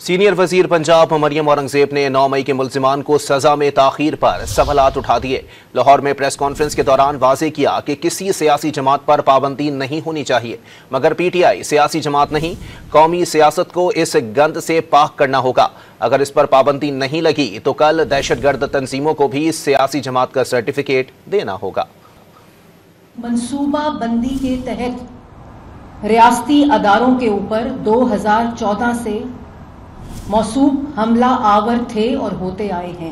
Senior وزیر پنجاب مریم اورنگزیب نے 9 مئی کے ملزمان کو سزا میں تاخیر پر سوالات اٹھا دیے۔ لاہور میں پریس کانفرنس کے دوران واضح کیا کہ کسی سیاسی جماعت پر پابندی نہیں ہونی چاہیے، مگر پی ٹی آئی سیاسی جماعت نہیں، قومی سیاست کو اس گند سے پاک کرنا ہوگا۔ اگر اس پر پابندی نہیں لگی تو کل دہشت گرد تنظیموں کو بھی سیاسی جماعت کا سرٹیفکیٹ دینا ہوگا۔ منصوبہ بندی کے تحت ریاستی اداروں کے اوپر 2014 سے موصوب حملہ آور تھے اور ہوتے آئے ہیں۔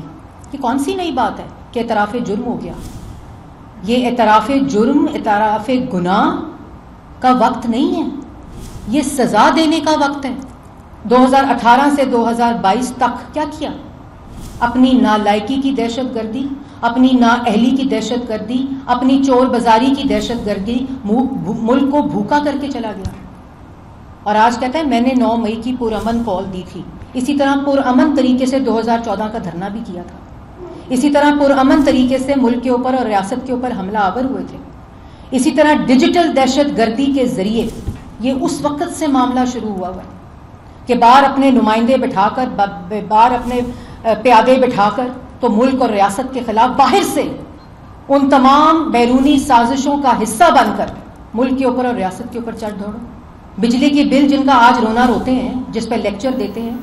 یہ کون سی نئی بات ہے کہ اعتراف جرم ہو گیا؟ یہ اعتراف جرم، اعتراف گناہ کا وقت نہیں ہے، یہ سزا دینے کا وقت ہے۔ 2018 سے 2022 تک کیا کیا؟ اپنی نالائکی کی دہشت گردی، اپنی نااہلی کی دہشت گردی، اپنی چور بازاری کی دہشت گردی، ملک کو بھوکا کر کے چلا گیا۔ اور آج کہتا ہے میں نے 9 مئی کی پرامن کال دی تھی۔ اسی طرح پرامن طریقے سے 2014 کا دھرنا بھی کیا تھا، اسی طرح پرامن طریقے سے ملک کے اوپر اور ریاست کے اوپر حملہ آور ہوئے تھے۔ اسی طرح ڈیجیٹل دہشت گردی کے ذریعے یہ اس وقت سے معاملہ شروع ہوا ہے کہ باہر اپنے نمائندے بٹھا کر، باہر اپنے پیادے بٹھا کر تو ملک اور ریاست کے خلاف باہر سے ان تمام بیرونی سازشوں کا حصہ بن کر ملک کے اوپر اور ریاست کے اوپر چڑھ دوڑو۔ بجلی کی بل جن کا آج رونا روتے ہیں، جس پہ لیکچر دیتے ہیں،